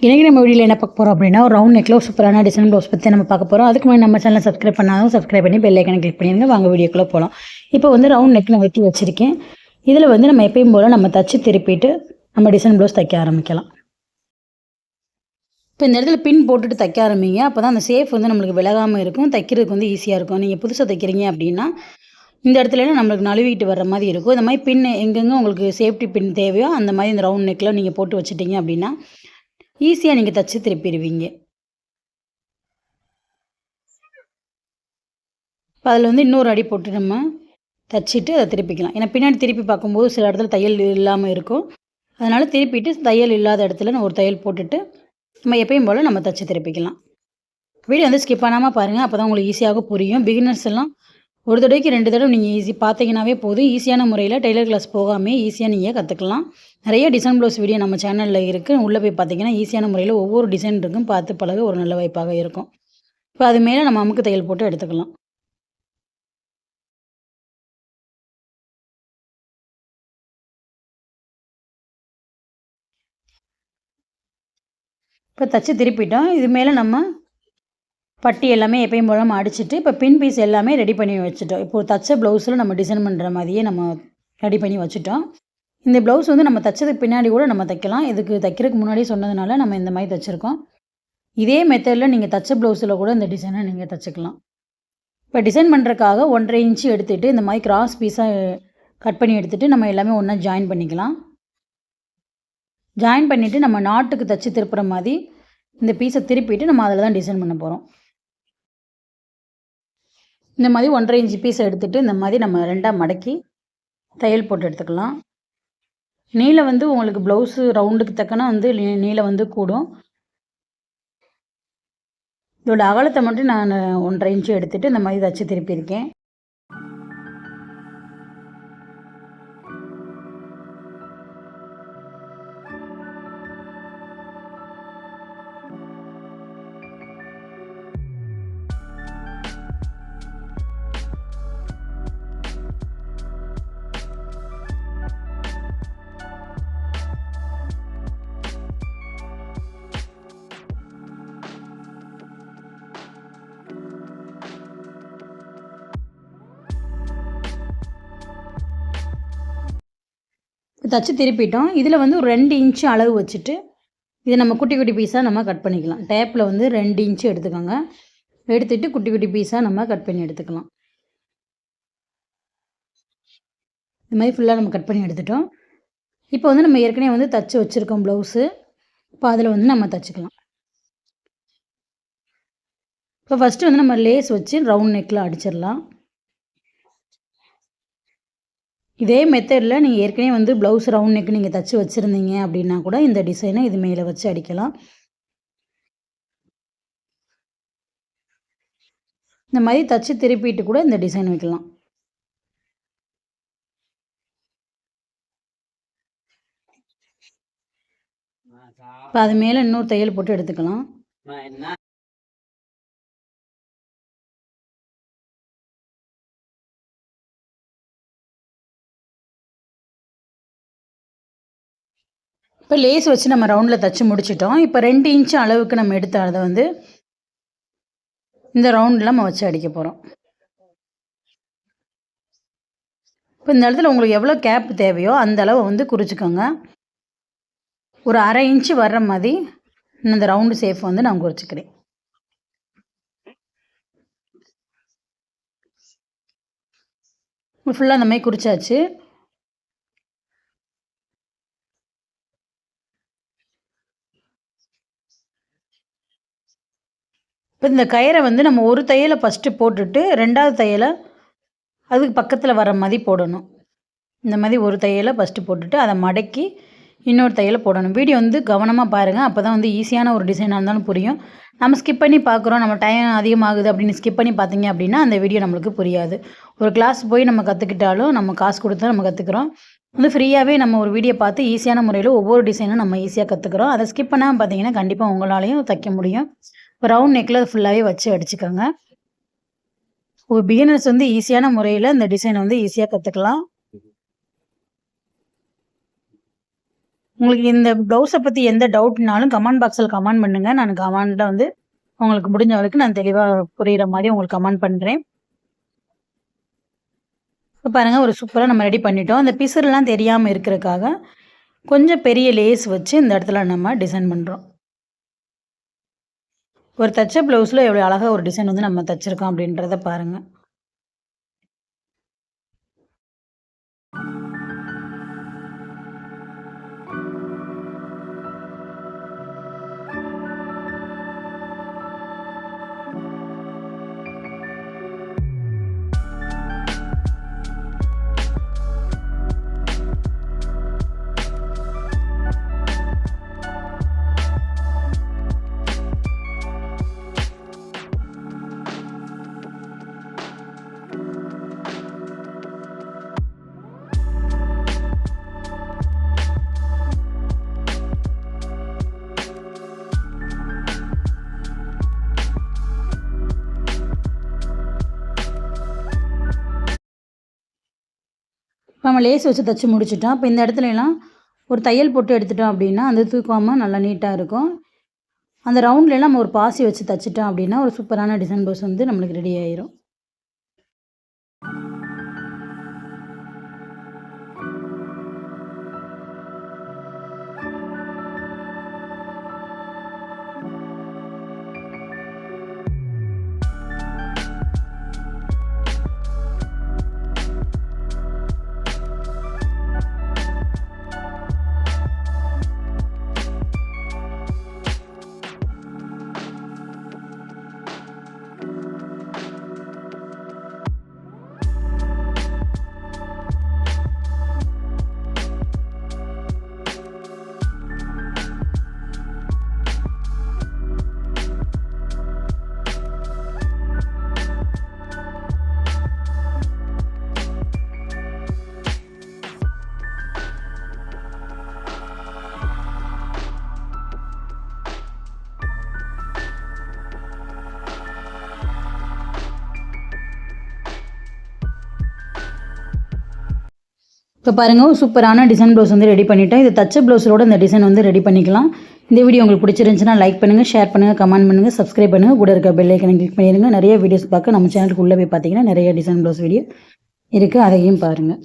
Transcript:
இன்றைக்கி நம்ம வீடியோவில் என்ன பார்க்க போகிறோம் அப்படின்னா, ஒரு ரவுண்ட் நெக்கில் ஒரு சூப்பரான டிசைன் ப்ளவுஸ் பற்றி நம்ம பார்க்க போகிறோம். அதுக்கு முன்னாடி நம்ம சேனலை சப்ஸ்கிரைப் பண்ணாலும் சப்ஸ்கிரைப் பண்ணி பெல் ஐக்கனை கிளிக் பண்ணிடுங்க. வாங்க வீடியோக்குள்ளே போகலாம். இப்போ வந்து ரவுண்ட் நெக் நான் வெட்டி வச்சுருக்கேன். இதில் வந்து நம்ம எப்பயும் போல் நம்ம தச்சு திருப்பிட்டு நம்ம டிசைன் ப்ளவுஸ் தைக்க ஆரம்பிக்கலாம். இப்போ இந்த இடத்துல பின் போட்டுட்டு தைக்க ஆரம்பிங்க. அப்போ தான் அந்த சேஃப் வந்து நம்மளுக்கு விலகாமல் இருக்கும், தைக்கிறதுக்கு வந்து ஈஸியாக இருக்கும். நீங்கள் புதுசாக தைக்கிறீங்க அப்படின்னா இந்த இடத்துலலாம் நம்மளுக்கு நழுவிட்டு வர்ற மாதிரி இருக்கும். இந்த மாதிரி பின் எங்கெங்கே உங்களுக்கு சேஃப்டி பின் தேவையோ அந்த மாதிரி இந்த ரவுண்ட் நெக்கில் நீங்கள் போட்டு வச்சுட்டிங்க அப்படின்னா ஈஸியாக நீங்கள் தச்சு திருப்பிடுவீங்க. இப்போ அதில் வந்து இன்னொரு அடி போட்டு நம்ம தச்சுட்டு அதை திருப்பிக்கலாம். ஏன்னா பின்னாடி திருப்பி பார்க்கும்போது சில இடத்துல தையல் இல்லாமல் இருக்கும். அதனால் திருப்பிட்டு தையல் இல்லாத இடத்துல நான் ஒரு தையல் போட்டுட்டு நம்ம எப்பயும் போல் நம்ம தச்சு திருப்பிக்கலாம். வீடியோ வந்து ஸ்கிப் பண்ணாமல் பாருங்கள். அப்போ தான் உங்களுக்கு ஈஸியாக புரியும். பிகினர்ஸ் எல்லாம் ஒரு தடவைக்கு 2 தடவை நீங்கள் ஈஸி பார்த்தீங்கன்னாவே போதும். ஈஸியான முறையில் டெய்லர் கிளாஸ் போகாமல் ஈஸியாக நீங்கள் கற்றுக்கலாம். நிறைய டிசைன் ப்ளவுஸ் வீடியோ நம்ம சேனலில் இருக்குது. உள்ளே போய் பார்த்தீங்கன்னா ஈஸியான முறையில் ஒவ்வொரு டிசைன் இருக்கும். பார்த்து பழக ஒரு நல்ல வாய்ப்பாக இருக்கும். இப்போ அது மேலே நம்ம அமுக்கு தையல் போட்டு எடுத்துக்கலாம். இப்போ தச்சு திருப்பிட்டோம். இது மேலே நம்ம பட்டி எல்லாமே எப்பயும் போல் நம்ம அடிச்சுட்டு இப்போ பின் பீஸ் எல்லாமே ரெடி பண்ணி வச்சுட்டோம். இப்போது தச்ச ப்ளவுஸில் நம்ம டிசைன் பண்ணுற மாதிரியே நம்ம ரெடி பண்ணி வச்சுட்டோம். இந்த ப்ளவுஸ் வந்து நம்ம தைச்சதுக்கு பின்னாடி கூட நம்ம தைக்கலாம். இதுக்கு தைக்கிறதுக்கு முன்னாடி சொன்னதுனால நம்ம இந்த மாதிரி தைச்சிருக்கோம். இதே மெத்தடில் நீங்கள் தச்ச ப்ளவுஸில் கூட இந்த டிசைனை நீங்கள் தைச்சிக்கலாம். இப்போ டிசைன் பண்ணுறதுக்காக 1.5 இன்ச்சு எடுத்துகிட்டு இந்த மாதிரி கிராஸ் பீஸாக கட் பண்ணி எடுத்துகிட்டு நம்ம எல்லாமே ஒன்றா ஜாயின் பண்ணிக்கலாம். ஜாயின் பண்ணிவிட்டு நம்ம நாட்டுக்கு தைச்சி திருப்புற மாதிரி இந்த பீஸை திருப்பிட்டு நம்ம அதில் தான் டிசைன் பண்ண போகிறோம். இந்த மாதிரி 1.5 இன்ச்சு பீஸை எடுத்துகிட்டு இந்த மாதிரி நம்ம 2ஆக மடக்கி தையல் போட்டு எடுத்துக்கலாம். நீளம் வந்து உங்களுக்கு ப்ளவுஸு ரவுண்டுக்கு தக்கன வந்து நீளம் வந்து கூடும். இதோட அகலத்தை மட்டும் நான் 1.5 இன்ச்சு எடுத்துகிட்டு இந்த மாதிரி தச்சு திருப்பியிருக்கேன். தச்சு திருப்பிட்டோம். இதில் வந்து ஒரு 2 இன்ச்சு அளவு வச்சுட்டு இதை நம்ம குட்டி குட்டி பீஸாக நம்ம கட் பண்ணிக்கலாம். டேப்பில் வந்து 2 இன்ச்சு எடுத்துக்கோங்க. எடுத்துகிட்டு குட்டி குட்டி பீஸாக நம்ம கட் பண்ணி எடுத்துக்கலாம். இந்த மாதிரி ஃபுல்லாக நம்ம கட் பண்ணி எடுத்துட்டோம். இப்போ வந்து நம்ம ஏற்கனவே வந்து தச்சு வச்சுருக்கோம் ப்ளவுஸு. இப்போ அதில் வந்து நம்ம தச்சுக்கலாம். இப்போ ஃபஸ்ட்டு வந்து நம்ம லேஸ் வச்சு ரவுண்ட் நெக்கில் அடிச்சிடலாம். இதே மெத்தடில் நீங்கள் ஏற்கனவே வந்து ப்ளவுஸ் ரவுண்ட் நெக் நீங்கள் தச்சு வச்சுருந்தீங்க அப்படின்னா கூட இந்த டிசைனை இது மேலே வச்சு அடிக்கலாம். இந்த மாதிரி தச்சு திருப்பிட்டு கூட இந்த டிசைன் வைக்கலாம். இப்போ அது மேலே இன்னொரு தையல் போட்டு எடுத்துக்கலாம். இப்போ லேஸ் வச்சு நம்ம ரவுண்டில் தச்சு முடிச்சிட்டோம். இப்போ 2 இன்ச்சு அளவுக்கு நம்ம எடுத்த அதை வந்து இந்த ரவுண்டில் நம்ம வச்சு அடிக்க போகிறோம். இப்போ இந்த இடத்துல உங்களுக்கு எவ்வளோ கேப் தேவையோ அந்த அளவை வந்து குறிச்சிக்கோங்க. ஒரு 1/2 இன்ச்சு வர்ற மாதிரி இந்த ரவுண்டு ஷேப் வந்து நான் குறிச்சிக்கிறேன். ஃபுல்லாக அந்த மாதிரி குறிச்சாச்சு. இப்போ இந்த கயிறை வந்து நம்ம ஒரு தையலை ஃபஸ்ட்டு போட்டுட்டு 2ஆவது தையலை அதுக்கு பக்கத்தில் வர மாதிரி போடணும். இந்த மாதிரி ஒரு தையலை ஃபஸ்ட்டு போட்டுட்டு அதை மடக்கி இன்னொரு தையலை போடணும். வீடியோ வந்து கவனமாக பாருங்கள். அப்போ தான் வந்து ஈஸியான ஒரு டிசைனாக இருந்தாலும் புரியும். நம்ம ஸ்கிப் பண்ணி பார்க்குறோம், நம்ம டைம் அதிகமாகுது அப்படின்னு ஸ்கிப் பண்ணி பார்த்தீங்க அப்படின்னா அந்த வீடியோ நம்மளுக்கு புரியாது. ஒரு கிளாஸ் போய் நம்ம கற்றுக்கிட்டாலும் நம்ம காசு கொடுத்து நம்ம கற்றுக்குறோம். வந்து ஃப்ரீயாகவே நம்ம ஒரு வீடியோ பார்த்து ஈஸியான முறையில் ஒவ்வொரு டிசைனும் நம்ம ஈஸியாக கற்றுக்குறோம். அதை ஸ்கிப் பண்ணாமல் பார்த்தீங்கன்னா கண்டிப்பாக உங்களாலையும் தைக்க முடியும். இப்போ ரவுண்ட் நெக்கில் ஃபுல்லாகவே வச்சு அடிச்சுக்கோங்க. ஒரு பிகினர்ஸ் வந்து ஈஸியான முறையில் இந்த டிசைனை வந்து ஈஸியாக கற்றுக்கலாம். உங்களுக்கு இந்த ப்ளவுஸை பற்றி எந்த டவுட்னாலும் கமெண்ட் பாக்ஸில் கமெண்ட் பண்ணுங்கள். நான் கமெண்ட்டில் வந்து உங்களுக்கு முடிஞ்ச வரைக்கும் நான் தெளிவாக புரிகிற மாதிரி உங்களுக்கு கமெண்ட் பண்ணுறேன். இப்போ பாருங்கள், ஒரு சூப்பராக நம்ம ரெடி பண்ணிட்டோம். அந்த பிசுறுலாம் தெரியாமல் இருக்கிறதுக்காக கொஞ்சம் பெரிய லேஸ் வச்சு இந்த இடத்துல நம்ம டிசைன் பண்ணுறோம். ஒரு தச்ச ப்ளவுஸில் எவ்வளோ அழகாக ஒரு டிசைன் வந்து நம்ம தச்சுருக்கோம் அப்படின்றத பாருங்கள். நம்ம லேஸ் வச்சு தைச்சி முடிச்சிட்டோம். இப்போ இந்த இடத்துலலாம் ஒரு தையல் போட்டு எடுத்துட்டோம் அப்படின்னா அந்த தூக்காமல் நல்லா நீட்டாக இருக்கும். அந்த ரவுண்ட்லலாம் நம்ம ஒரு பாசி வச்சு தைச்சிட்டோம் அப்படின்னா ஒரு சூப்பரான டிசைன் ப்ளவுஸ் வந்து நம்மளுக்கு ரெடி ஆயிரும். இப்போ பாருங்கள், சூப்பரான டிசைன் ப்ளவுஸ் வந்து ரெடி பண்ணிட்டோம். இது தச்ச ப்ளவுஸோட இந்த டிசைன் வந்து ரெடி பண்ணிக்கலாம். இந்த வீடியோ உங்களுக்கு பிடிச்சிருந்துச்சுன்னா லைக் பண்ணுங்கள், ஷேர் பண்ணுங்கள், கமெண்ட் பண்ணுங்கள், சப்ஸ்கிரைப் பண்ணுங்கள். கூட இருக்க பெல் ஐக்கனை கிளிக் பண்ணிடுங்க. நிறைய வீடியோஸ் பார்க்க நம்ம சேனலுக்கு உள்ளே போய் பார்த்தீங்கன்னா நிறைய டிசைன் ப்ளவுஸ் வீடியோ இருக்குது, அதையும் பாருங்கள்.